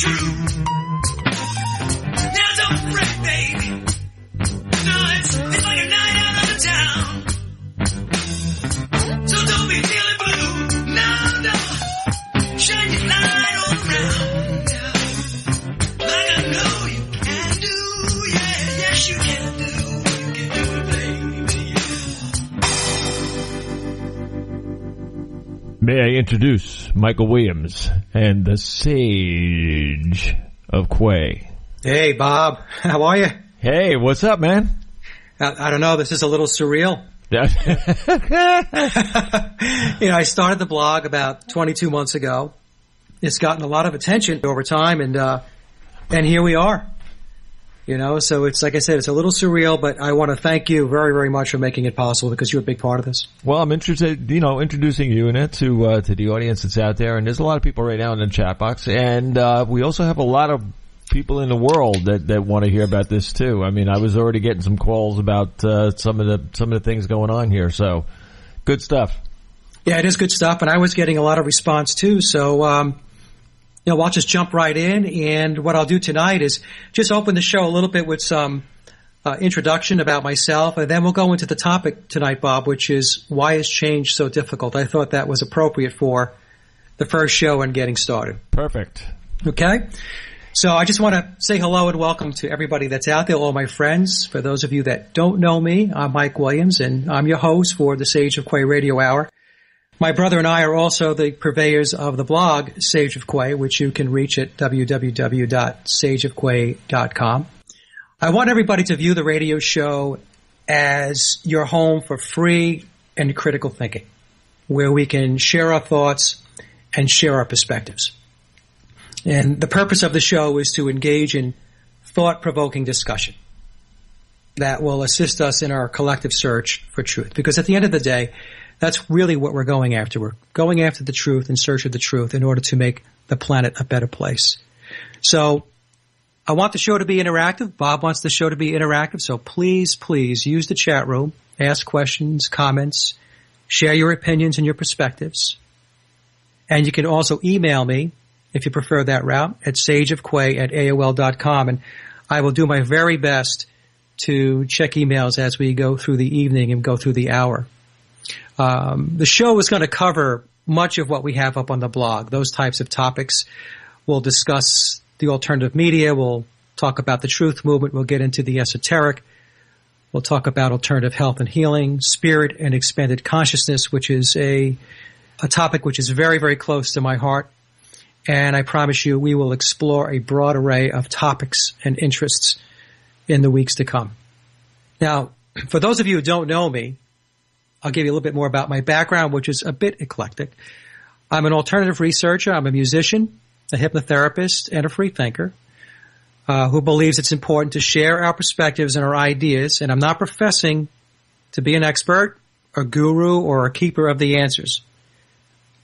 true. Now don't fret, baby. No, it's like a night out on the town. So don't be feeling blue. No, no. Shine your light all around. Yeah. Like I know you can do. Yeah, yes you can do. You can do it, baby. May I introduce Michael Williams and the Sage of Quay. Hey, Bob. How are you? Hey, what's up, man? I don't know. This is a little surreal. I started the blog about 22 months ago. It's gotten a lot of attention over time, and here we are. So it's like I said, it's a little surreal, but I want to thank you very, very much for making it possible because you're a big part of this. Well, I'm interested, introducing you in it to the audience that's out there, and there's a lot of people right now in the chat box, and we also have a lot of people in the world that want to hear about this too. I mean, I was already getting some calls about some of the things going on here, so good stuff. Yeah, it is good stuff, and I was getting a lot of response too. So, I'll just jump right in, and what I'll do tonight is just open the show a little bit with some introduction about myself, and then we'll go into the topic tonight, Bob, which is why is change so difficult? I thought that was appropriate for the first show and getting started. Perfect. Okay. So I just want to say hello and welcome to everybody that's out there, all my friends. For those of you that don't know me, I'm Mike Williams, and I'm your host for the Sage of Quay Radio Hour. My brother and I are also the purveyors of the blog Sage of Quay, which you can reach at www.sageofquay.com. I want everybody to view the radio show as your home for free and critical thinking, where we can share our thoughts and share our perspectives. And the purpose of the show is to engage in thought-provoking discussion that will assist us in our collective search for truth. Because at the end of the day, that's really what we're going after. We're going after the truth, in search of the truth, in order to make the planet a better place. So I want the show to be interactive. Bob wants the show to be interactive. So please, please use the chat room. Ask questions, comments, share your opinions and your perspectives. And you can also email me, if you prefer that route, at sageofquay@aol.com. And I will do my very best to check emails as we go through the evening and go through the hour. The show is going to cover much of what we have up on the blog, those types of topics. We'll discuss the alternative media. We'll talk about the truth movement. We'll get into the esoteric. We'll talk about alternative health and healing, spirit and expanded consciousness, which is a topic which is very, very close to my heart. And I promise you we will explore a broad array of topics and interests in the weeks to come. Now, for those of you who don't know me, I'll give you a little bit more about my background, which is a bit eclectic. I'm an alternative researcher. I'm a musician, a hypnotherapist, and a free thinker who believes it's important to share our perspectives and our ideas. And I'm not professing to be an expert, a guru, or a keeper of the answers.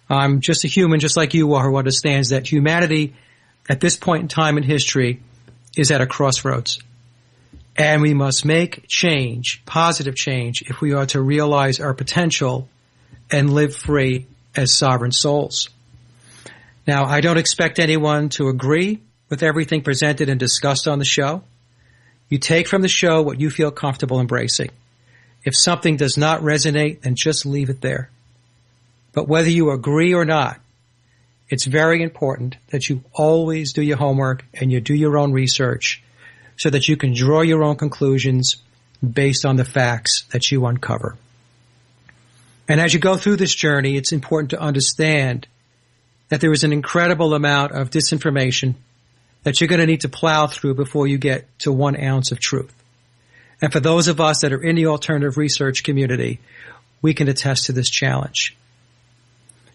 I'm just a human, just like you are, who understands that humanity at this point in time in history is at a crossroads. And we must make change, positive change, if we are to realize our potential and live free as sovereign souls. Now, I don't expect anyone to agree with everything presented and discussed on the show. You take from the show what you feel comfortable embracing. If something does not resonate, then just leave it there. But whether you agree or not, it's very important that you always do your homework and you do your own research so that you can draw your own conclusions based on the facts that you uncover. And as you go through this journey, it's important to understand that there is an incredible amount of disinformation that you're going to need to plow through before you get to 1 ounce of truth. And for those of us that are in the alternative research community, we can attest to this challenge.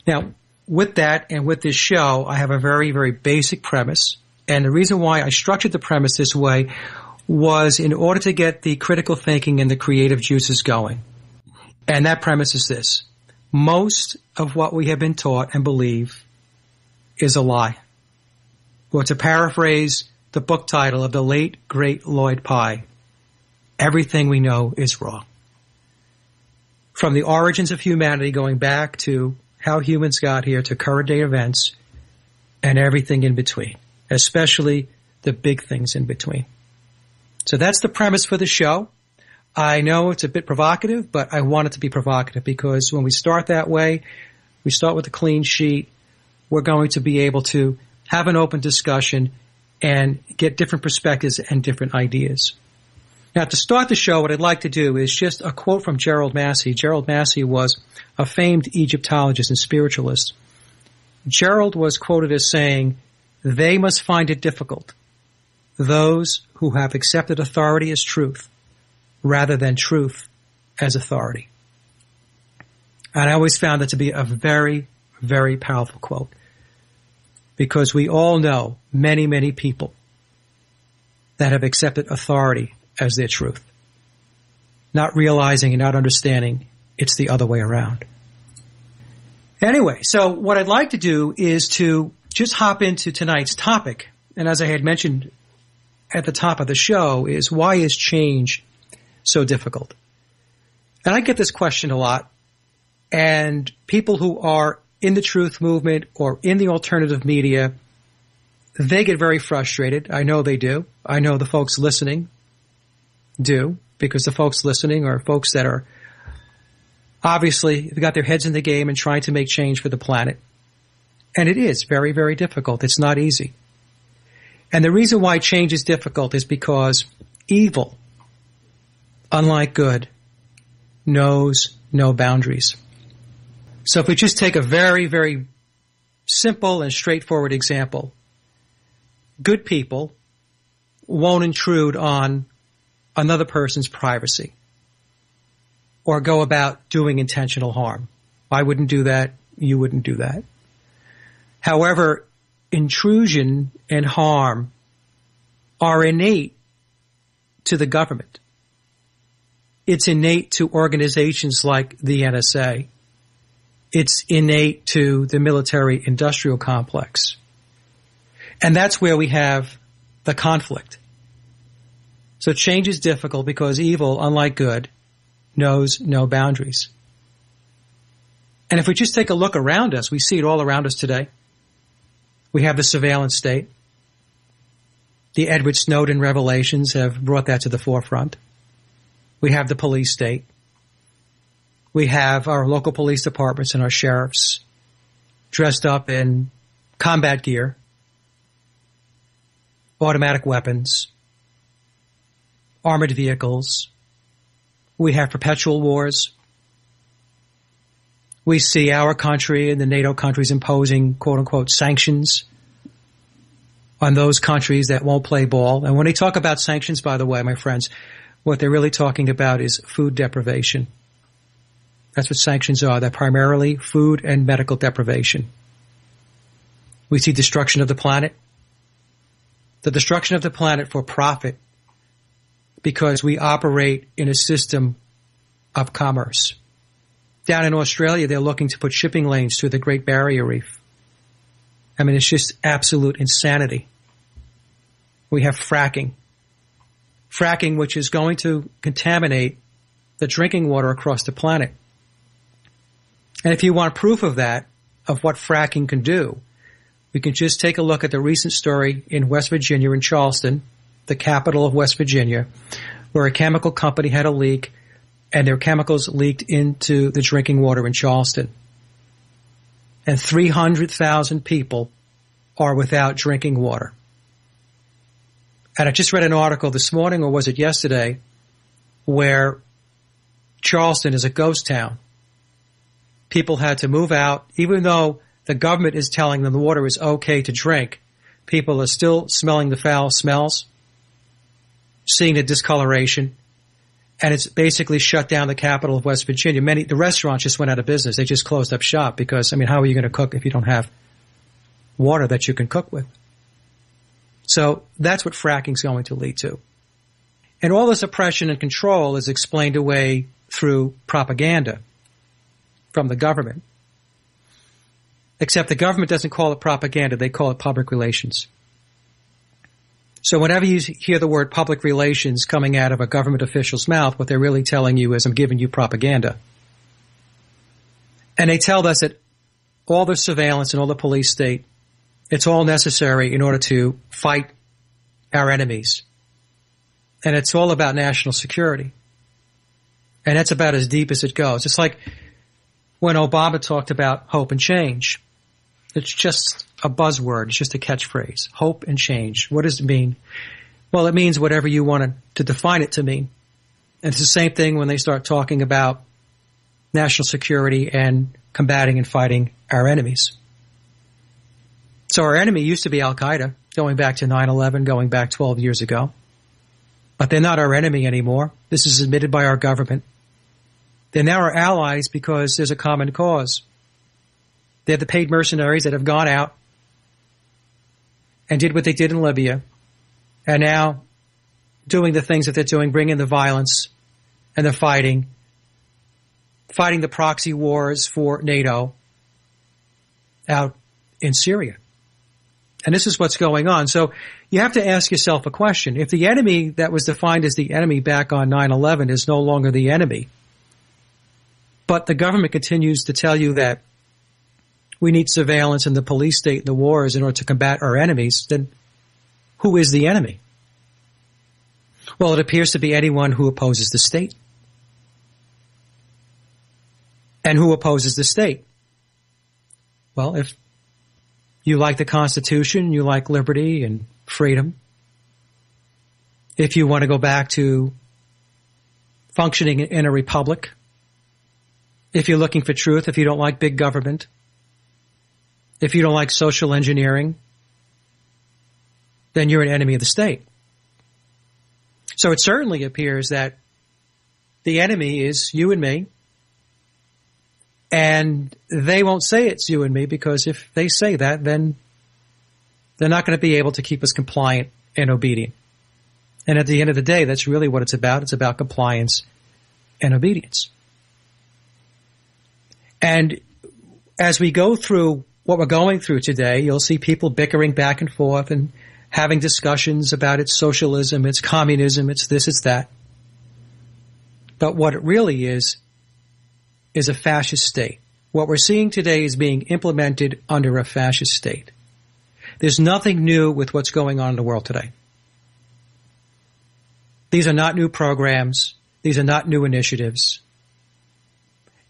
Now, with that and with this show, I have a very, very basic premise. And the reason why I structured the premise this way was in order to get the critical thinking and the creative juices going. And that premise is this. Most of what we have been taught and believe is a lie. Or to paraphrase the book title of the late, great Lloyd Pye, everything we know is wrong. From the origins of humanity going back to how humans got here to current day events and everything in between. especially the big things in between. So that's the premise for the show. I know it's a bit provocative, but I want it to be provocative because when we start that way, we start with a clean sheet, we're going to be able to have an open discussion and get different perspectives and different ideas. Now, to start the show, what I'd like to do is just a quote from Gerald Massey. Gerald Massey was a famed Egyptologist and spiritualist. Gerald was quoted as saying, "They must find it difficult, those who have accepted authority as truth, rather than truth as authority." And I always found that to be a very, very powerful quote. Because we all know many, many people that have accepted authority as their truth, not realizing and not understanding it's the other way around. Anyway, so what I'd like to do is to just hop into tonight's topic. And as I had mentioned at the top of the show, is why is change so difficult? And I get this question a lot. And people who are in the truth movement or in the alternative media, they get very frustrated. I know they do. I know the folks listening do, because the folks listening are folks that are obviously got their heads in the game and trying to make change for the planet. And it is very, very difficult. It's not easy. And the reason why change is difficult is because evil, unlike good, knows no boundaries. So if we just take a very, very simple and straightforward example, good people won't intrude on another person's privacy or go about doing intentional harm. I wouldn't do that. You wouldn't do that. However, intrusion and harm are innate to the government. It's innate to organizations like the NSA. It's innate to the military-industrial complex. And that's where we have the conflict. So change is difficult because evil, unlike good, knows no boundaries. And if we just take a look around us, we see it all around us today. We have the surveillance state. The Edward Snowden revelations have brought that to the forefront. We have the police state. We have our local police departments and our sheriffs dressed up in combat gear, automatic weapons, armored vehicles. We have perpetual wars. We see our country and the NATO countries imposing, quote-unquote, sanctions on those countries that won't play ball. And when they talk about sanctions, by the way, my friends, what they're really talking about is food deprivation. That's what sanctions are. They're primarily food and medical deprivation. We see destruction of the planet. The destruction of the planet for profit because we operate in a system of commerce. Down in Australia, they're looking to put shipping lanes through the Great Barrier Reef. I mean, it's just absolute insanity. We have fracking. Fracking, which is going to contaminate the drinking water across the planet. And if you want proof of that, of what fracking can do, we can just take a look at the recent story in West Virginia, in Charleston, the capital of West Virginia, where a chemical company had a leak and their chemicals leaked into the drinking water in Charleston. And 300,000 people are without drinking water. And I just read an article this morning, or was it yesterday, where Charleston is a ghost town. People had to move out, even though the government is telling them the water is okay to drink. People are still smelling the foul smells, seeing the discoloration, and it's basically shut down the capital of West Virginia. The restaurants just went out of business. They just closed up shop because, I mean, how are you going to cook if you don't have water that you can cook with? So that's what fracking is going to lead to. And all this oppression and control is explained away through propaganda from the government. Except the government doesn't call it propaganda, they call it public relations. So whenever you hear the word public relations coming out of a government official's mouth, what they're really telling you is, I'm giving you propaganda. And they tell us that all the surveillance and all the police state It's all necessary in order to fight our enemies. And it's all about national security. And that's about as deep as it goes. It's like when Obama talked about hope and change. It's just a buzzword. It's just a catchphrase. Hope and change. What does it mean? Well, it means whatever you want to define it to mean. And it's the same thing when they start talking about national security and combating and fighting our enemies. So our enemy used to be Al-Qaeda, going back to 9/11, going back 12 years ago. But they're not our enemy anymore. This is admitted by our government. They're now our allies because there's a common cause. They're the paid mercenaries that have gone out and did what they did in Libya, and now doing the things that they're doing, bringing the violence, and they're fighting the proxy wars for NATO out in Syria. And this is what's going on. So you have to ask yourself a question. If the enemy that was defined as the enemy back on 9/11 is no longer the enemy, but the government continues to tell you that we need surveillance in the police state and the wars in order to combat our enemies, then who is the enemy? Well, it appears to be anyone who opposes the state. And who opposes the state? Well, if you like the Constitution, you like liberty and freedom, if you want to go back to functioning in a republic, if you're looking for truth, if you don't like big government, if you don't like social engineering, then you're an enemy of the state. So it certainly appears that the enemy is you and me, and they won't say it's you and me, because if they say that, then they're not going to be able to keep us compliant and obedient. And at the end of the day, that's really what it's about. It's about compliance and obedience. And as we go through what we're going through today, you'll see people bickering back and forth and having discussions about it's socialism, it's communism, it's this, it's that. But what it really is a fascist state. What we're seeing today is being implemented under a fascist state. There's nothing new with what's going on in the world today. These are not new programs. These are not new initiatives.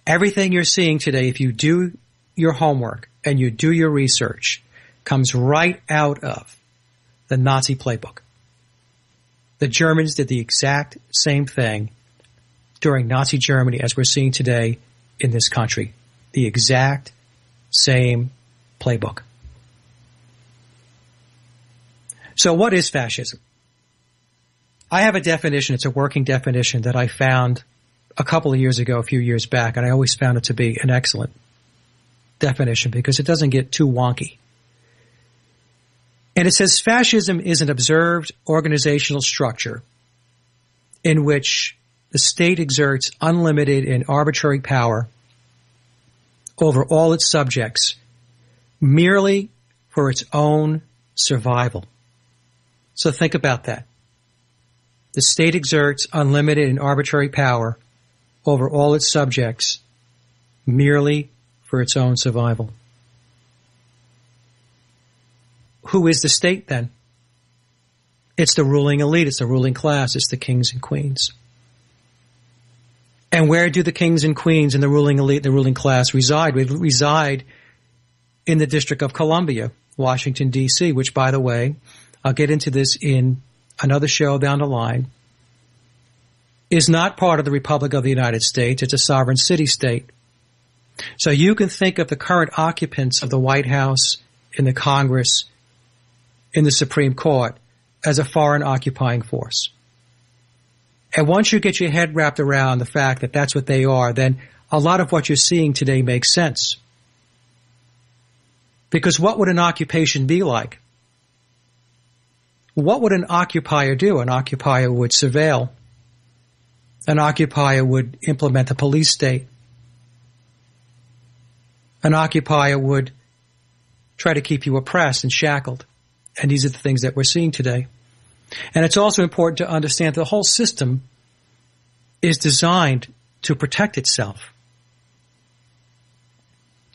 Everything you're seeing today, if you do your homework and you do your research, comes right out of the Nazi playbook. The Germans did the exact same thing during Nazi Germany as we're seeing today in this country. The exact same playbook. So what is fascism? I have a definition. It's a working definition that I found a couple of years ago, a few years back, and I always found it to be an excellent definition because it doesn't get too wonky. And it says fascism is an observed organizational structure in which the state exerts unlimited and arbitrary power over all its subjects merely for its own survival. So think about that. The state exerts unlimited and arbitrary power over all its subjects merely for its own survival. Who is the state then? It's the ruling elite. It's the ruling class. It's the kings and queens. And where do the kings and queens and the ruling elite, the ruling class reside? We reside in the District of Columbia, Washington, D.C., which, by the way, I'll get into this in another show down the line, is not part of the Republic of the United States. It's a sovereign city-state. So you can think of the current occupants of the White House, in the Congress, in the Supreme Court, as a foreign occupying force. And once you get your head wrapped around the fact that that's what they are, then a lot of what you're seeing today makes sense. Because what would an occupation be like? What would an occupier do? An occupier would surveil. An occupier would implement a police state. An occupier would try to keep you oppressed and shackled. And these are the things that we're seeing today. And it's also important to understand the whole system is designed to protect itself.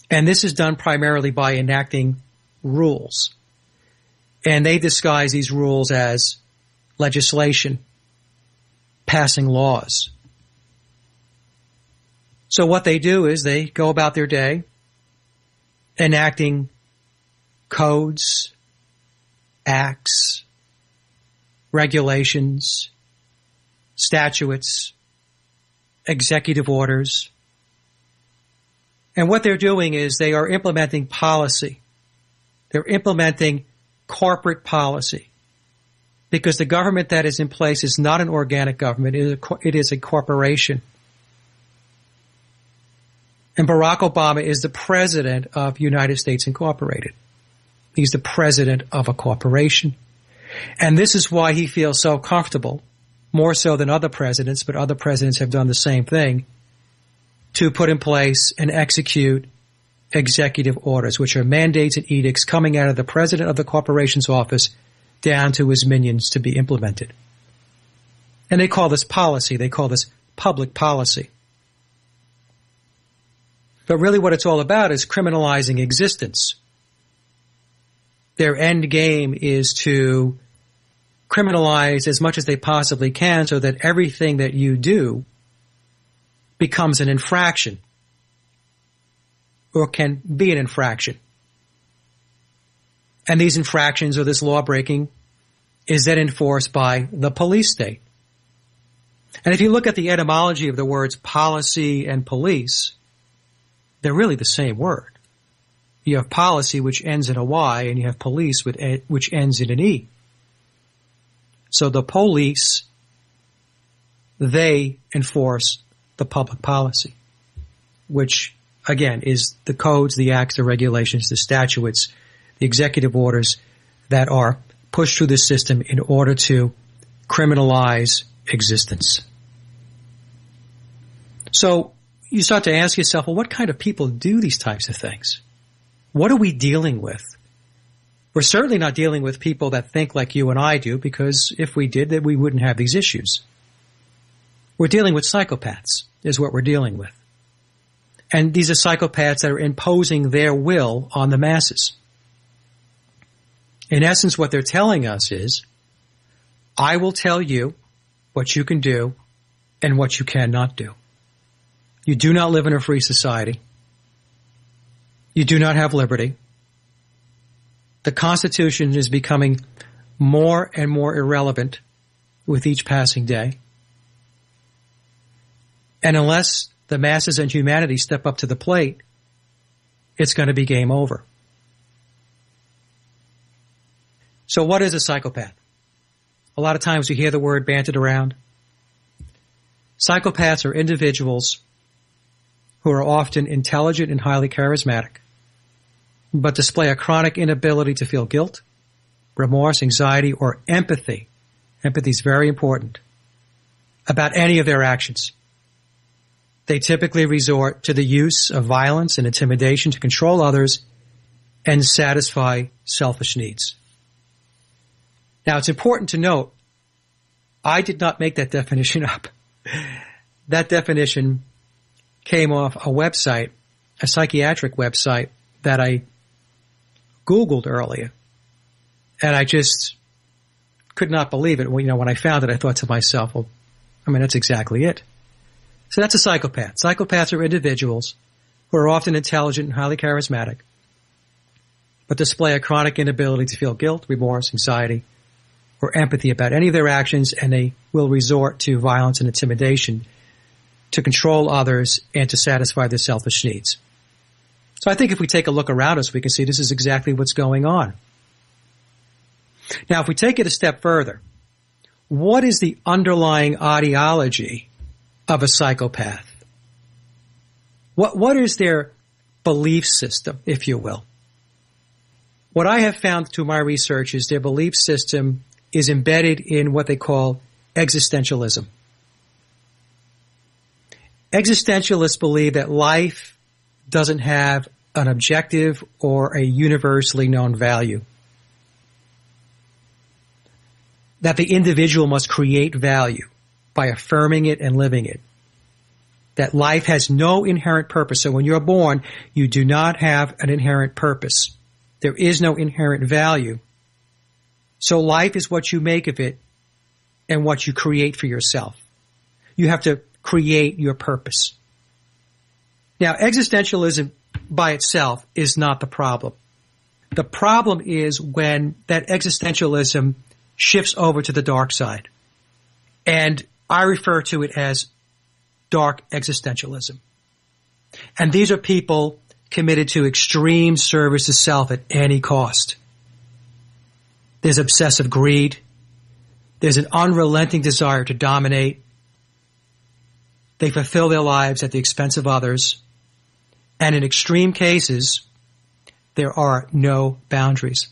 And this is done primarily by enacting rules. And they disguise these rules as legislation, passing laws. So what they do is they go about their day enacting codes, acts, regulations, statutes, executive orders. And what they're doing is they are implementing policy. They're implementing corporate policy. Because the government that is in place is not an organic government, it is a corporation. And Barack Obama is the president of United States Incorporated. He's the president of a corporation. And this is why he feels so comfortable, more so than other presidents, but other presidents have done the same thing, to put in place and execute executive orders, which are mandates and edicts coming out of the president of the corporation's office down to his minions to be implemented. And they call this policy. They call this public policy. But really what it's all about is criminalizing existence. Their end game is to criminalize as much as they possibly can so that everything that you do becomes an infraction or can be an infraction. And these infractions or this law breaking is then enforced by the police state. And if you look at the etymology of the words policy and police, they're really the same word. You have policy, which ends in a Y, and you have police, which ends in an E. So the police, they enforce the public policy, which, again, is the codes, the acts, the regulations, the statutes, the executive orders that are pushed through the system in order to criminalize existence. So you start to ask yourself, well, what kind of people do these types of things? What are we dealing with? We're certainly not dealing with people that think like you and I do, because if we did, then we wouldn't have these issues. We're dealing with psychopaths, is what we're dealing with. And these are psychopaths that are imposing their will on the masses. In essence, what they're telling us is, I will tell you what you can do and what you cannot do. You do not live in a free society. You do not have liberty. The Constitution is becoming more and more irrelevant with each passing day. And unless the masses and humanity step up to the plate, it's going to be game over. So what is a psychopath? A lot of times you hear the word bandied around. Psychopaths are individuals who are often intelligent and highly charismatic, but display a chronic inability to feel guilt, remorse, anxiety, or empathy. Empathy is very important about any of their actions. They typically resort to the use of violence and intimidation to control others and satisfy selfish needs. Now, it's important to note, I did not make that definition up. That definition came off a website, a psychiatric website that I Googled earlier. And I just could not believe it. When I found it, I thought to myself, well, that's exactly it. So that's a psychopath. Psychopaths are individuals who are often intelligent and highly charismatic, but display a chronic inability to feel guilt, remorse, anxiety, or empathy about any of their actions, and they will resort to violence and intimidation to control others and to satisfy their selfish needs. So I think if we take a look around us, we can see this is exactly what's going on. Now, if we take it a step further, what is the underlying ideology of a psychopath? What is their belief system, if you will? What I have found through my research is their belief system is embedded in what they call existentialism. Existentialists believe that life doesn't have an objective or a universally known value. That the individual must create value by affirming it and living it. That life has no inherent purpose. So when you're born, you do not have an inherent purpose. There is no inherent value So life is what you make of it and what you create for yourself. You have to create your purpose. Now, existentialism by itself is not the problem. The problem is when that existentialism shifts over to the dark side. And I refer to it as dark existentialism. And these are people committed to extreme service to self at any cost. There's obsessive greed. There's an unrelenting desire to dominate. They fulfill their lives at the expense of others. And in extreme cases, there are no boundaries.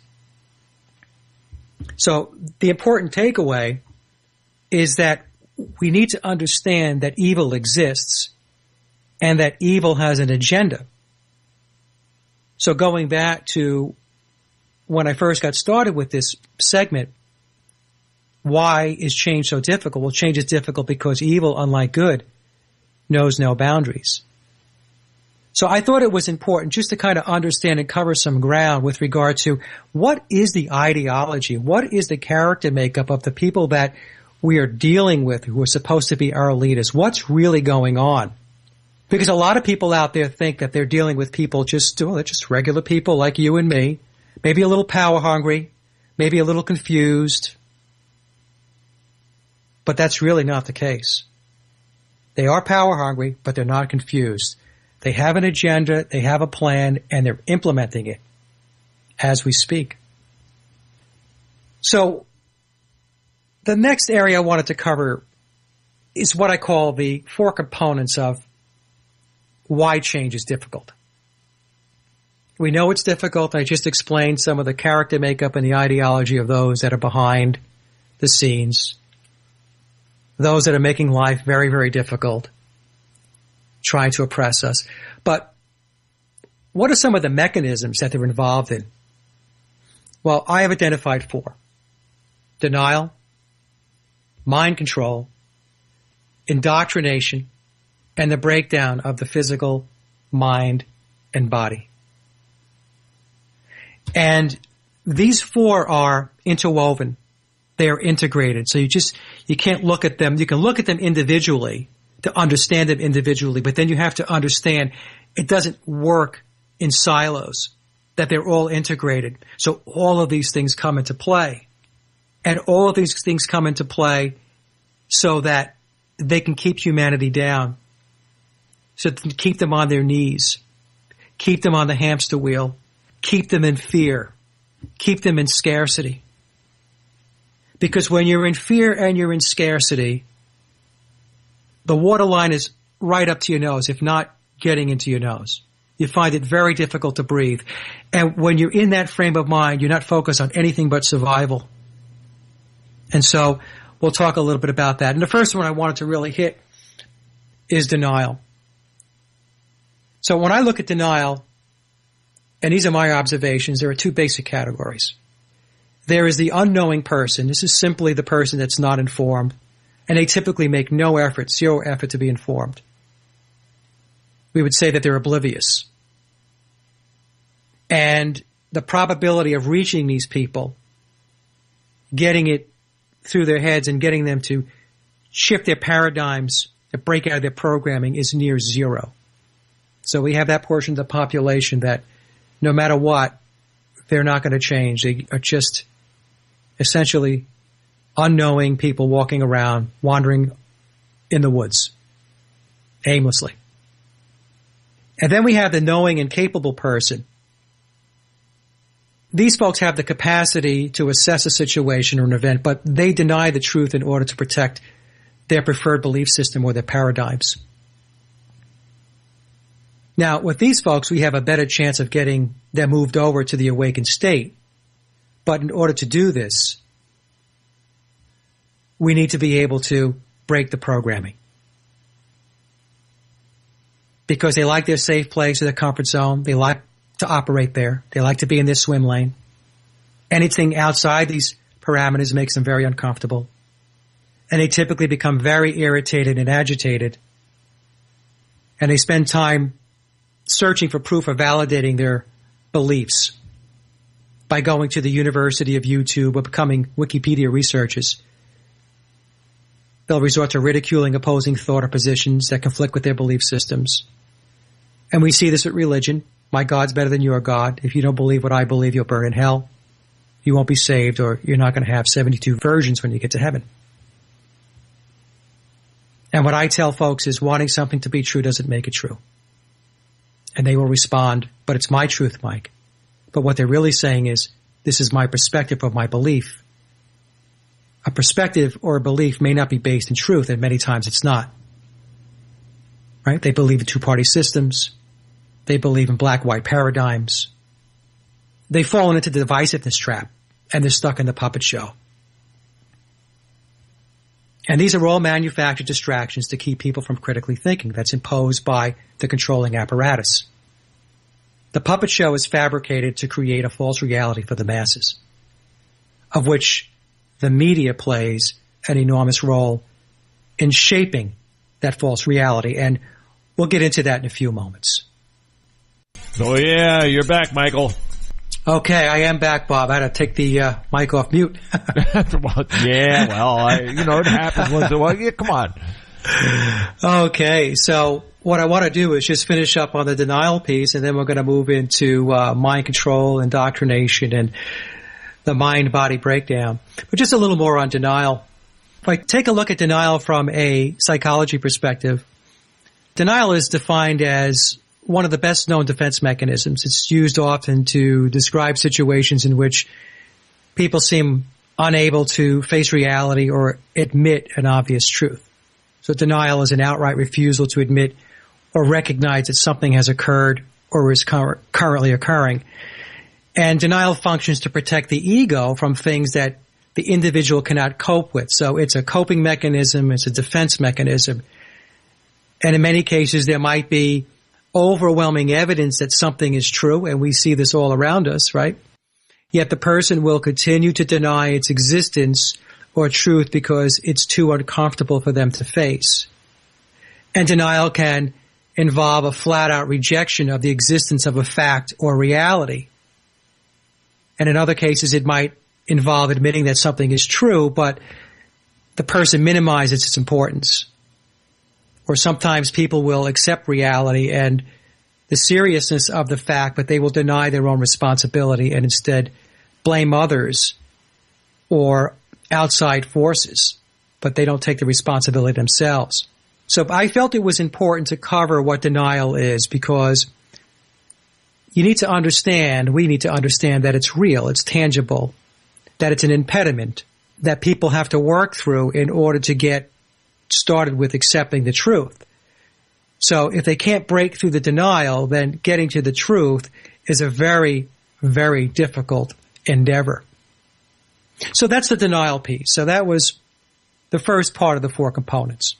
So the important takeaway is that we need to understand that evil exists and that evil has an agenda. So going back to when I first got started with this segment, why is change so difficult? Well, change is difficult because evil, unlike good, knows no boundaries. So I thought it was important just to kind of understand and cover some ground with regard to what is the ideology, what is the character makeup of the people that we are dealing with who are supposed to be our leaders. What's really going on? Because a lot of people out there think that they're dealing with people they're just regular people like you and me, maybe a little power hungry, maybe a little confused. But that's really not the case. They are power hungry, but they're not confused. They have an agenda, they have a plan, and they're implementing it as we speak. So the next area I wanted to cover is what I call the 4 components of why change is difficult. We know it's difficult. I just explained some of the character makeup and the ideology of those that are behind the scenes, those that are making life very, very difficult, trying to oppress us. But what are some of the mechanisms that they're involved in? Well, I have identified 4. Denial, mind control, indoctrination, and the breakdown of the physical, mind, and body. And these 4 are interwoven. They are integrated. So you can't look at them. You can look at them individually to understand them individually, but then you have to understand it doesn't work in silos, that they're all integrated. So all of these things come into play. And all of these things come into play so that they can keep humanity down, so to keep them on their knees, keep them on the hamster wheel, keep them in fear, keep them in scarcity. Because when you're in fear and you're in scarcity, the waterline is right up to your nose, if not getting into your nose. You find it very difficult to breathe. And when you're in that frame of mind, you're not focused on anything but survival. And so we'll talk a little bit about that. And the first one I wanted to really hit is denial. So when I look at denial, and these are my observations, there are 2 basic categories. There is the unknowing person. This is simply the person that's not informed. And they typically make no effort, 0 effort to be informed. We would say that they're oblivious. And the probability of reaching these people, getting it through their heads and getting them to shift their paradigms, to break out of their programming is near 0. So we have that portion of the population that no matter what, they're not going to change. They are just essentially unknowing people walking around, wandering in the woods, aimlessly. And then we have the knowing and capable person. These folks have the capacity to assess a situation or an event, but they deny the truth in order to protect their preferred belief system or their paradigms. Now, with these folks, we have a better chance of getting them moved over to the awakened state. But in order to do this, we need to be able to break the programming. Because they like their safe place or their comfort zone. They like to operate there. They like to be in their swim lane. Anything outside these parameters makes them very uncomfortable. And they typically become very irritated and agitated. And they spend time searching for proof or validating their beliefs. by going to the University of YouTube or becoming Wikipedia researchers. They'll resort to ridiculing opposing thought or positions that conflict with their belief systems. And we see this with religion. My God's better than your God. If you don't believe what I believe, you'll burn in hell. You won't be saved, or you're not going to have 72 virgins when you get to heaven. And what I tell folks is wanting something to be true doesn't make it true. And they will respond, but it's my truth, Mike. But what they're really saying is, this is my perspective of my belief. A perspective or a belief may not be based in truth, and many times it's not. Right? They believe in two-party systems. They believe in black-white paradigms. They've fallen into the divisiveness trap, and they're stuck in the puppet show. And these are all manufactured distractions to keep people from critically thinking. That's imposed by the controlling apparatus. The puppet show is fabricated to create a false reality for the masses, of which the media plays an enormous role in shaping that false reality. And we'll get into that in a few moments. Oh, yeah, you're back, Michael. Okay, I am back, Bob. I had to take the mic off mute. Yeah, well, it happens once in a while. Yeah, come on. Okay, so what I want to do is just finish up on the denial piece, and then we're going to move into mind control, indoctrination, and the mind-body breakdown. But just a little more on denial. If I take a look at denial from a psychology perspective, denial is defined as one of the best known defense mechanisms. It's used often to describe situations in which people seem unable to face reality or admit an obvious truth. So denial is an outright refusal to admit or recognize that something has occurred or is currently occurring. And denial functions to protect the ego from things that the individual cannot cope with. So it's a coping mechanism, it's a defense mechanism. And in many cases, there might be overwhelming evidence that something is true, and we see this all around us, right? Yet the person will continue to deny its existence or truth because it's too uncomfortable for them to face. And denial can involve a flat-out rejection of the existence of a fact or reality. And in other cases, it might involve admitting that something is true, but the person minimizes its importance. Or sometimes people will accept reality and the seriousness of the fact, but they will deny their own responsibility and instead blame others or outside forces, but they don't take the responsibility themselves. So I felt it was important to cover what denial is, because we need to understand that it's real, it's tangible, that it's an impediment that people have to work through in order to get started with accepting the truth. So if they can't break through the denial, then getting to the truth is a very, very difficult endeavor. So that's the denial piece. So that was the first part of the four components.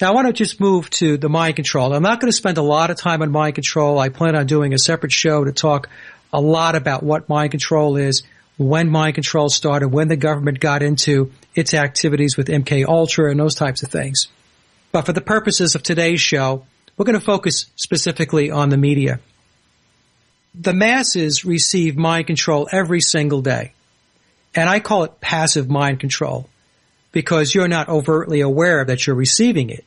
Now I want to just move to the mind control. I'm not going to spend a lot of time on mind control. I plan on doing a separate show to talk a lot about what mind control is, when mind control started, when the government got into its activities with MK Ultra and those types of things. But for the purposes of today's show, we're going to focus specifically on the media. The masses receive mind control every single day. And I call it passive mind control because you're not overtly aware that you're receiving it.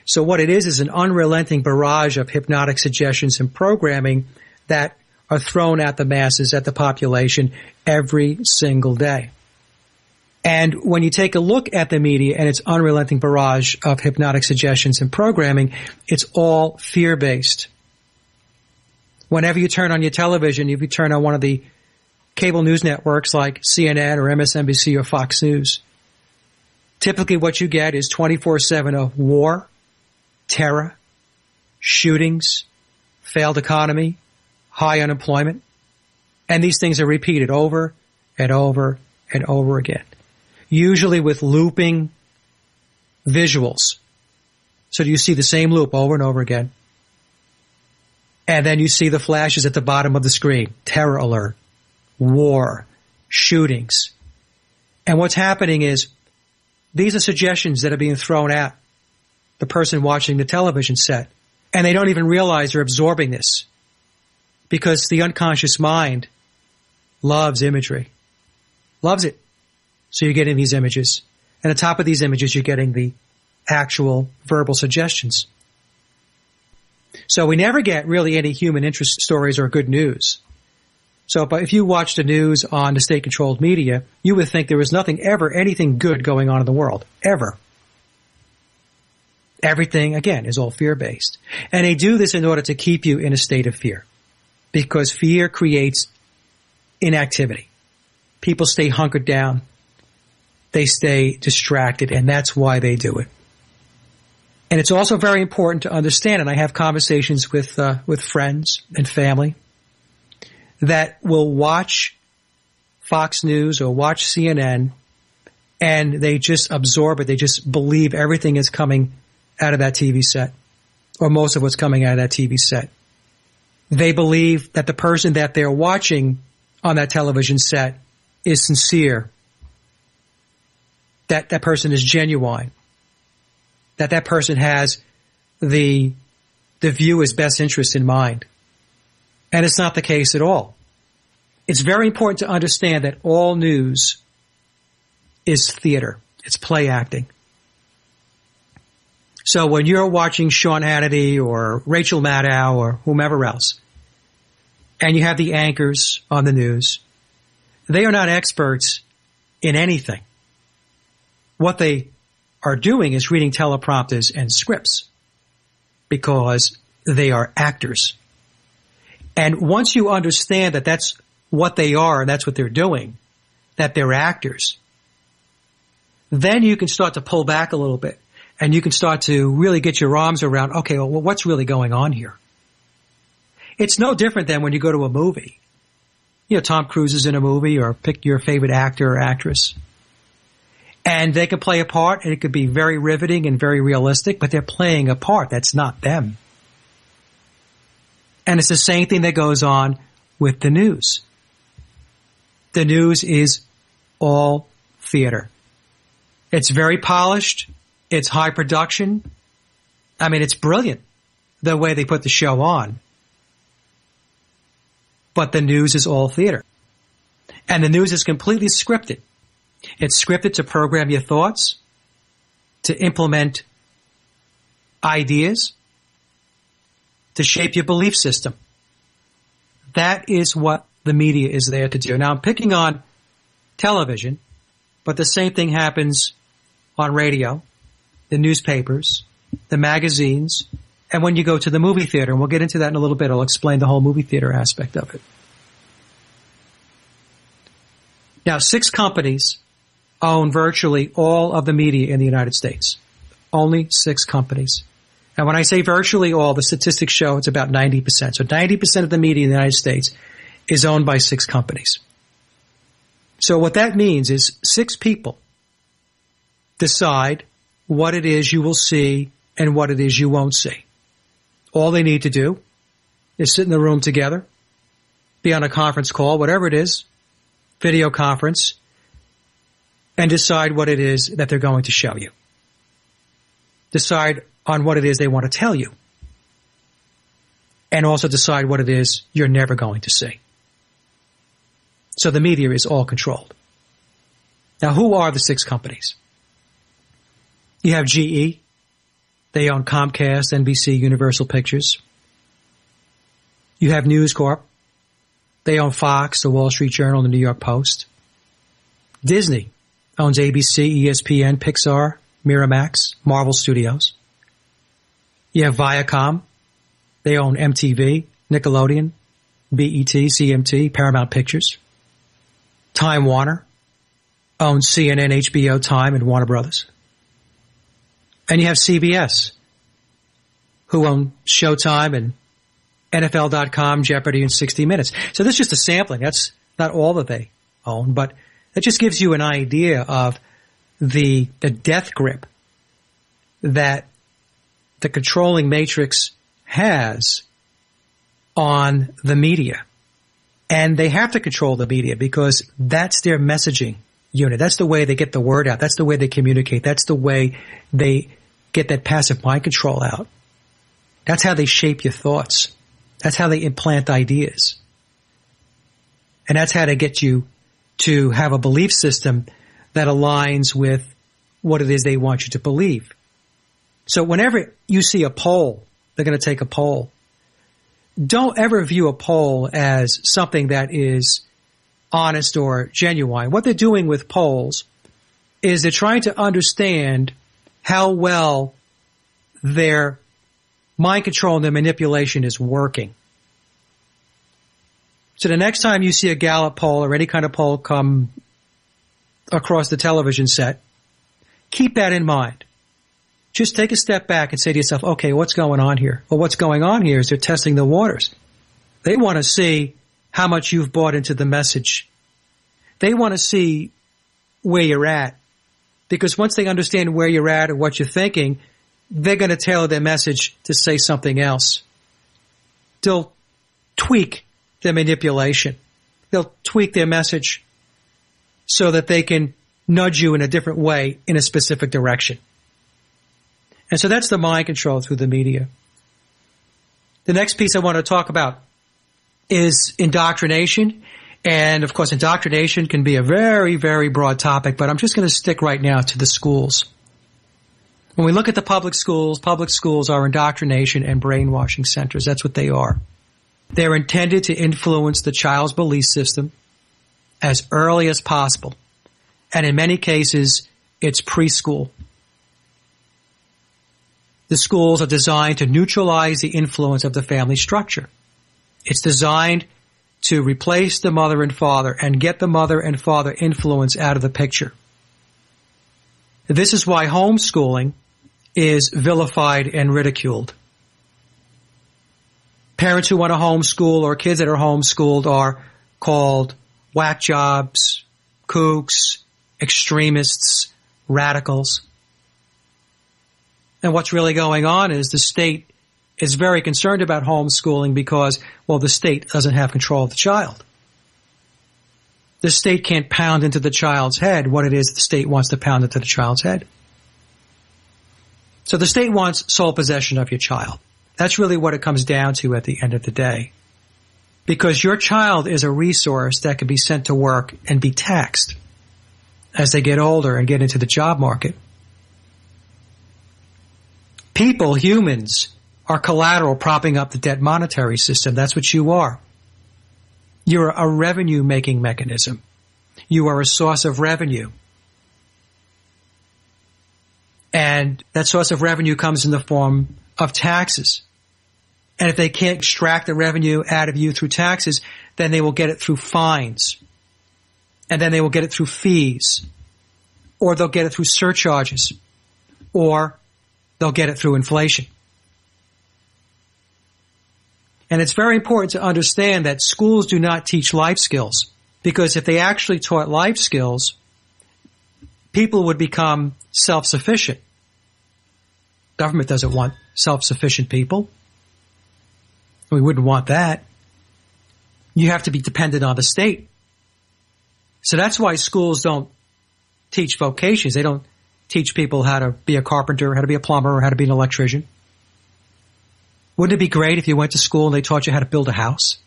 So what it is an unrelenting barrage of hypnotic suggestions and programming that are thrown at the masses, at the population, every single day. And when you take a look at the media and its unrelenting barrage of hypnotic suggestions and programming, it's all fear-based. Whenever you turn on your television, if you turn on one of the cable news networks like CNN or MSNBC or Fox News, typically what you get is 24/7 of war, terror, shootings, failed economy, high unemployment. And these things are repeated over and over and over again, usually with looping visuals. So you see the same loop over and over again. And then you see the flashes at the bottom of the screen, terror alert, war, shootings. And what's happening is these are suggestions that are being thrown at the person watching the television set. And they don't even realize they're absorbing this because the unconscious mind loves imagery. Loves it. So you're getting these images. And on top of these images, you're getting the actual verbal suggestions. So we never get really any human interest stories or good news. So if you watch the news on the state-controlled media, you would think there was anything good going on in the world. Ever. Everything, again, is all fear-based. And they do this in order to keep you in a state of fear. Because fear creates inactivity. People stay hunkered down. They stay distracted, and that's why they do it. And it's also very important to understand, and I have conversations with friends and family that will watch Fox News or watch CNN, and they just absorb it. They just believe everything is coming out of that TV set, or most of what's coming out of that TV set. They believe that the person that they're watching on that television set is sincere, that that person is genuine, that that person has the viewer's best interest in mind. And it's not the case at all. It's very important to understand that all news is theater. It's play acting. So when you're watching Sean Hannity or Rachel Maddow or whomever else, and you have the anchors on the news, they are not experts in anything. What they are doing is reading teleprompters and scripts because they are actors. And once you understand that that's what they are and that's what they're doing, that they're actors, then you can start to pull back a little bit and you can start to really get your arms around, okay, well, what's really going on here? It's no different than when you go to a movie. You know, Tom Cruise is in a movie, or pick your favorite actor or actress. And they can play a part, and it could be very riveting and very realistic, but they're playing a part. That's not them. And it's the same thing that goes on with the news. The news is all theater. It's very polished. It's high production. I mean, it's brilliant the way they put the show on. But the news is all theater. And the news is completely scripted. It's scripted to program your thoughts, to implement ideas, to shape your belief system. That is what the media is there to do. Now, I'm picking on television, but the same thing happens on radio, the newspapers, the magazines, and when you go to the movie theater. And we'll get into that in a little bit. I'll explain the whole movie theater aspect of it. Now, 6 companies own virtually all of the media in the United States. Only 6 companies. And when I say virtually all, the statistics show it's about 90%. So 90% of the media in the United States is owned by 6 companies. So what that means is 6 people decide what it is you will see and what it is you won't see. All they need to do is sit in the room together, be on a conference call, whatever it is, video conference, and decide what it is that they're going to show you. Decide on what it is they want to tell you. And also decide what it is you're never going to see. So the media is all controlled. Now, who are the 6 companies? You have GE. They own Comcast, NBC, Universal Pictures. You have News Corp. They own Fox, the Wall Street Journal, and the New York Post. Disney owns ABC, ESPN, Pixar, Miramax, Marvel Studios. You have Viacom. They own MTV, Nickelodeon, BET, CMT, Paramount Pictures. Time Warner owns CNN, HBO, Time, and Warner Brothers. And you have CBS, who own Showtime and NFL.com, Jeopardy, and 60 Minutes. So this is just a sampling. That's not all that they own, but it just gives you an idea of the death grip that the controlling matrix has on the media. And they have to control the media because that's their messaging unit. That's the way they get the word out. That's the way they communicate. That's the way they get that passive mind control out. That's how they shape your thoughts. That's how they implant ideas. And that's how to get you to have a belief system that aligns with what it is they want you to believe. So whenever you see a poll, they're going to take a poll. Don't ever view a poll as something that is honest or genuine. What they're doing with polls is they're trying to understand how well their mind control and their manipulation is working. So the next time you see a Gallup poll or any kind of poll come across the television set, keep that in mind. Just take a step back and say to yourself, okay, what's going on here? Well, what's going on here is they're testing the waters. They want to see how much you've bought into the message. They want to see where you're at. Because once they understand where you're at and what you're thinking, they're going to tailor their message to say something else. They'll tweak their manipulation. They'll tweak their message so that they can nudge you in a different way in a specific direction. And so that's the mind control through the media. The next piece I want to talk about is indoctrination. And of course, indoctrination can be a very, very broad topic, but I'm just going to stick right now to the schools. When we look at the public schools are indoctrination and brainwashing centers. That's what they are. They're intended to influence the child's belief system as early as possible. And in many cases, it's preschool. The schools are designed to neutralize the influence of the family structure. It's designed to replace the mother and father and get the mother and father influence out of the picture. This is why homeschooling is vilified and ridiculed. Parents who want to homeschool or kids that are homeschooled are called whack jobs, kooks, extremists, radicals. And what's really going on is the state is very concerned about homeschooling because, well, the state doesn't have control of the child. The state can't pound into the child's head what it is the state wants to pound into the child's head. So the state wants sole possession of your child. That's really what it comes down to at the end of the day. Because your child is a resource that can be sent to work and be taxed as they get older and get into the job market. People, humans, are collateral propping up the debt monetary system. That's what you are. You're a revenue-making mechanism. You are a source of revenue. And that source of revenue comes in the form of taxes. And if they can't extract the revenue out of you through taxes, then they will get it through fines. And then they will get it through fees. Or they'll get it through surcharges. Or they'll get it through inflation. And it's very important to understand that schools do not teach life skills, because if they actually taught life skills, people would become self-sufficient. Government doesn't want self-sufficient people. We wouldn't want that. You have to be dependent on the state. So that's why schools don't teach vocations. They don't teach people how to be a carpenter, how to be a plumber, or how to be an electrician. Wouldn't it be great if you went to school and they taught you how to build a house?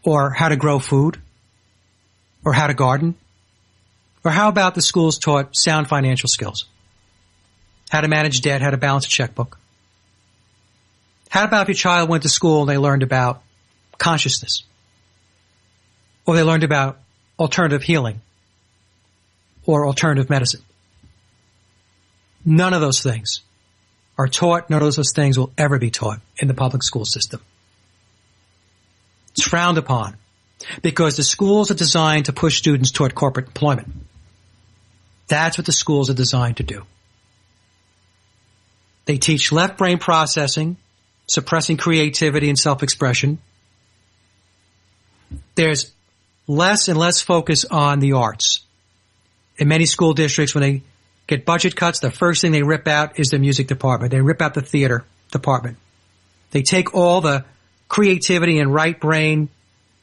Or how to grow food? Or how to garden? Or how about the schools taught sound financial skills? How to manage debt, how to balance a checkbook? How about if your child went to school and they learned about consciousness? Or they learned about alternative healing? Or alternative medicine? None of those things are taught. None of those things will ever be taught in the public school system. It's frowned upon because the schools are designed to push students toward corporate employment. That's what the schools are designed to do. They teach left brain processing, suppressing creativity and self-expression. There's less and less focus on the arts. In many school districts, when they get budget cuts, the first thing they rip out is the music department. They rip out the theater department. They take all the creativity and right brain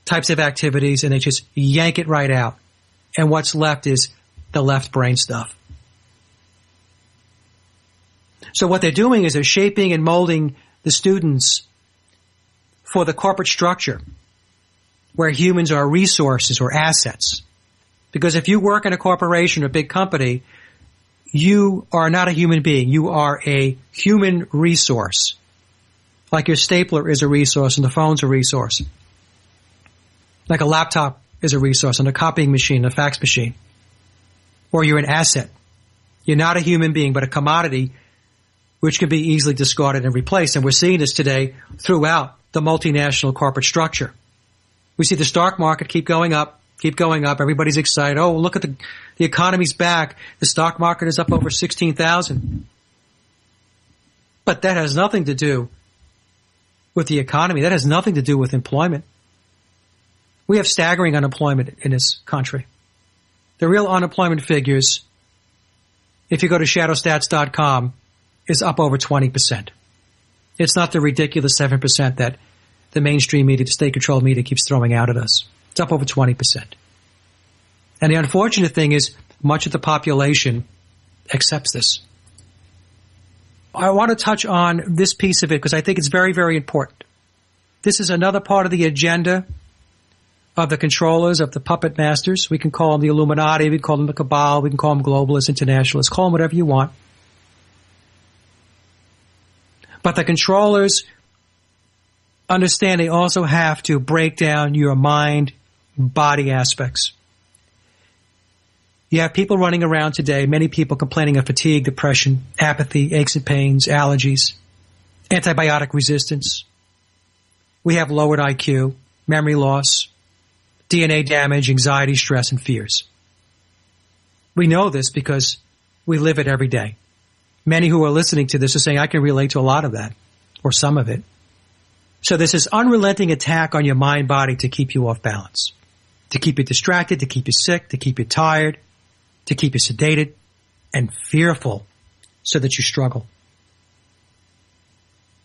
types of activities and they just yank it right out. And what's left is the left brain stuff. So what they're doing is they're shaping and molding the students for the corporate structure where humans are resources or assets. Because if you work in a corporation or a big company, you are not a human being. You are a human resource. Like your stapler is a resource and the phone's a resource. Like a laptop is a resource and a copying machine, a fax machine. Or you're an asset. You're not a human being, but a commodity which can be easily discarded and replaced. And we're seeing this today throughout the multinational corporate structure. We see the stock market keep going up. Everybody's excited. Oh, look at the economy's back. The stock market is up over 16,000. But that has nothing to do with the economy. That has nothing to do with employment. We have staggering unemployment in this country. The real unemployment figures, if you go to shadowstats.com, is up over 20%. It's not the ridiculous 7% that the mainstream media, the state-controlled media keeps throwing out at us. It's up over 20%. And the unfortunate thing is much of the population accepts this. I want to touch on this piece of it because I think it's very, very important. This is another part of the agenda of the controllers, of the puppet masters. We can call them the Illuminati, we can call them the Cabal, we can call them globalists, internationalists, call them whatever you want. But the controllers understand they also have to break down your mind-body aspects. You have people running around today, many people complaining of fatigue, depression, apathy, aches and pains, allergies, antibiotic resistance. We have lowered IQ, memory loss, DNA damage, anxiety, stress, and fears. We know this because we live it every day. Many who are listening to this are saying, I can relate to a lot of that, or some of it. So there's this unrelenting attack on your mind-body to keep you off balance, to keep you distracted, to keep you sick, to keep you tired, to keep you sedated and fearful so that you struggle.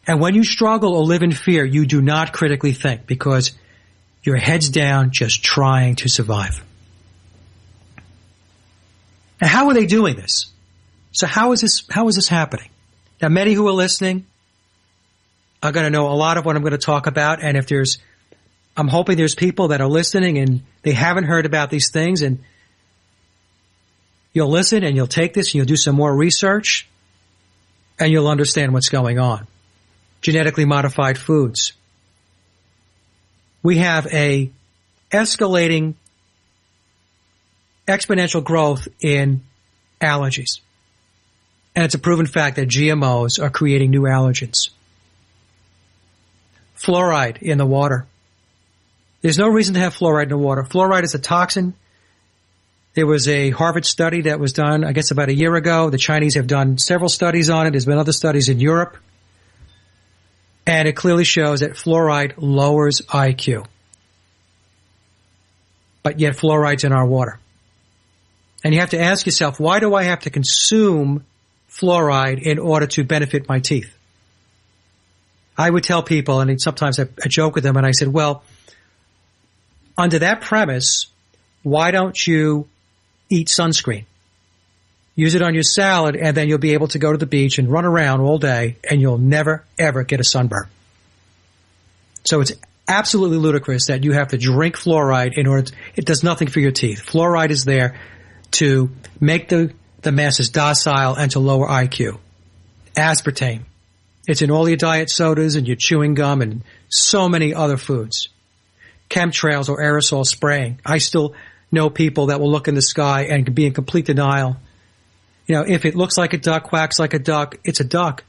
And when you struggle or live in fear, you do not critically think because your head's down just trying to survive. Now, how are they doing this? So how is this happening? Now, many who are listening are going to know a lot of what I'm going to talk about. And I'm hoping there's people that are listening and they haven't heard about these things, and you'll listen and you'll take this and you'll do some more research and you'll understand what's going on. Genetically modified foods. We have a escalating exponential growth in allergies. And it's a proven fact that GMOs are creating new allergens. Fluoride in the water. There's no reason to have fluoride in the water. Fluoride is a toxin. There was a Harvard study that was done, I guess, about a year ago. The Chinese have done several studies on it. There's been other studies in Europe. And it clearly shows that fluoride lowers IQ. But yet fluoride's in our water. And you have to ask yourself, why do I have to consume fluoride in order to benefit my teeth? I would tell people, and sometimes I joke with them, and I said, well, under that premise, why don't you eat sunscreen? Use it on your salad, and then you'll be able to go to the beach and run around all day, and you'll never, ever get a sunburn. So it's absolutely ludicrous that you have to drink fluoride in order to, it does nothing for your teeth. Fluoride is there to make the masses docile and to lower IQ. Aspartame. It's in all your diet sodas and your chewing gum and so many other foods. Chemtrails or aerosol spraying. I still know people that will look in the sky and be in complete denial. You know, if it looks like a duck, quacks like a duck, it's a duck.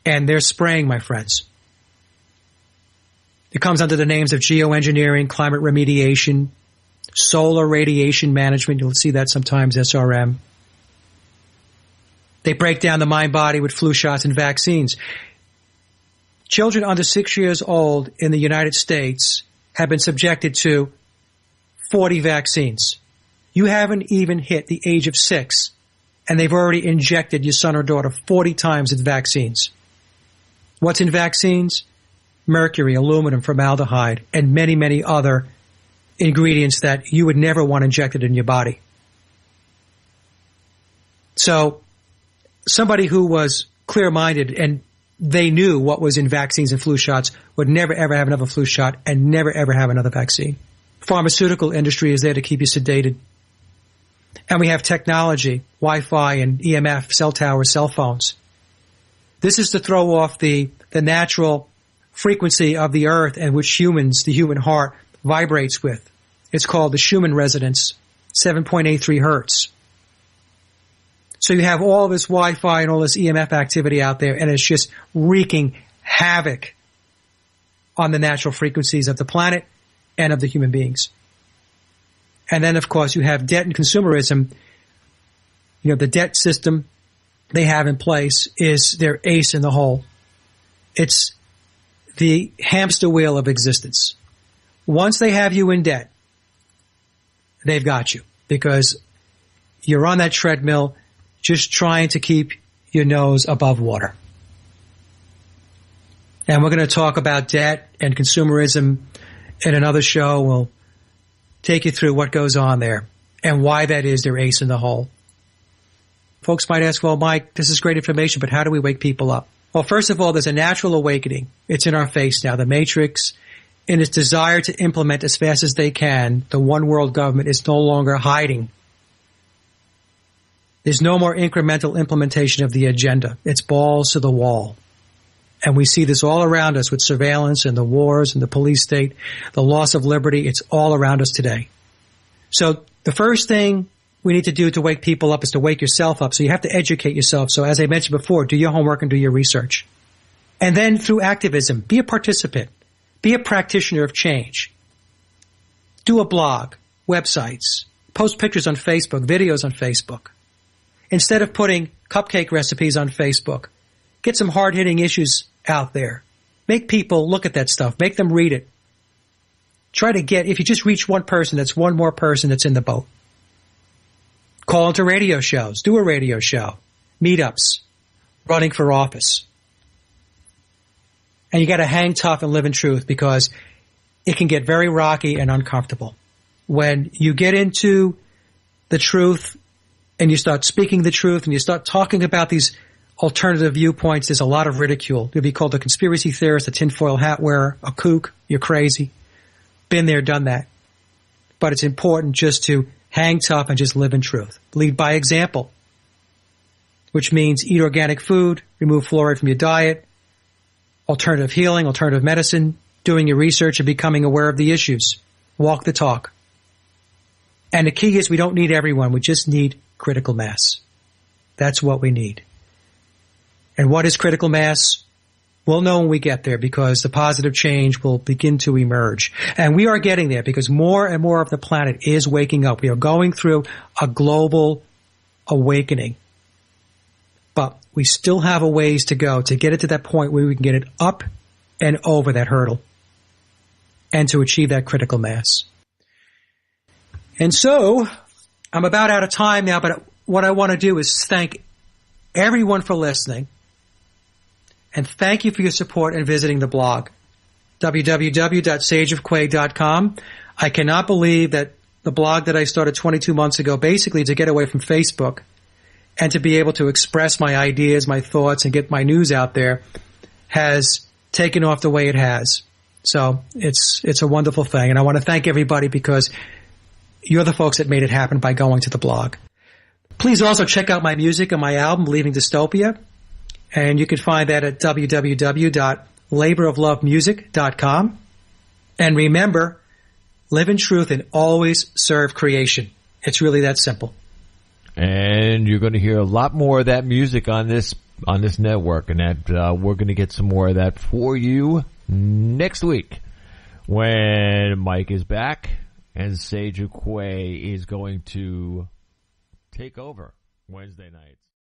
And they're spraying, my friends. It comes under the names of geoengineering, climate remediation, solar radiation management. You'll see that sometimes, SRM. They break down the mind-body with flu shots and vaccines. Children under 6 years old in the United States have been subjected to 40 vaccines. You haven't even hit the age of 6, and they've already injected your son or daughter 40 times with vaccines. What's in vaccines? Mercury, aluminum, formaldehyde, and many, many other ingredients that you would never want injected in your body. So somebody who was clear-minded and they knew what was in vaccines and flu shots, would never ever have another flu shot and never ever have another vaccine. Pharmaceutical industry is there to keep you sedated. And we have technology, Wi-Fi and EMF, cell towers, cell phones. This is to throw off the natural frequency of the earth and which the human heart, vibrates with. It's called the Schumann resonance, 7.83 hertz. So you have all this Wi-Fi and all this EMF activity out there, and it's just wreaking havoc on the natural frequencies of the planet and of the human beings. And then, of course, you have debt and consumerism. You know, the debt system they have in place is their ace in the hole. It's the hamster wheel of existence. Once they have you in debt, they've got you, because you're on that treadmill just trying to keep your nose above water. And we're going to talk about debt and consumerism in another show. We'll take you through what goes on there and why that is their ace in the hole. Folks might ask, well, Mike, this is great information, but how do we wake people up? Well, first of all, there's a natural awakening. It's in our face now. The Matrix, in its desire to implement as fast as they can, the one world government is no longer hiding. There's no more incremental implementation of the agenda. It's balls to the wall. And we see this all around us with surveillance and the wars and the police state, the loss of liberty. It's all around us today. So the first thing we need to do to wake people up is to wake yourself up. So you have to educate yourself. So as I mentioned before, do your homework and do your research. And then through activism, be a participant. Be a practitioner of change. Do a blog, websites, post pictures on Facebook, videos on Facebook. Instead of putting cupcake recipes on Facebook, get some hard-hitting issues out there. Make people look at that stuff. Make them read it. Try to get, if you just reach one person, that's one more person that's in the boat. Call into radio shows. Do a radio show. Meetups. Running for office. And you got to hang tough and live in truth, because it can get very rocky and uncomfortable. When you get into the truth and you start speaking the truth and you start talking about these alternative viewpoints, there's a lot of ridicule. You'll be called a conspiracy theorist, a tinfoil hat wearer, a kook, you're crazy. Been there, done that. But it's important just to hang tough and just live in truth. Lead by example, which means eat organic food, remove fluoride from your diet, alternative healing, alternative medicine, doing your research and becoming aware of the issues. Walk the talk. And the key is we don't need everyone. We just need critical mass. That's what we need. And what is critical mass? We'll know when we get there, because the positive change will begin to emerge. And we are getting there, because more and more of the planet is waking up. We are going through a global awakening. But we still have a ways to go to get it to that point where we can get it up and over that hurdle and to achieve that critical mass. And so I'm about out of time now, but what I want to do is thank everyone for listening. And thank you for your support and visiting the blog, www.sageofquay.com. I cannot believe that the blog that I started 22 months ago, basically to get away from Facebook and to be able to express my ideas, my thoughts, and get my news out there, has taken off the way it has. So it's a wonderful thing. And I want to thank everybody, because you're the folks that made it happen by going to the blog. Please also check out my music and my album, Leaving Dystopia. And you can find that at www.laboroflovemusic.com. And remember, live in truth and always serve creation. It's really that simple. And you're going to hear a lot more of that music on this network, and that we're going to get some more of that for you next week when Mike is back and Sage of Quay is going to take over Wednesday nights.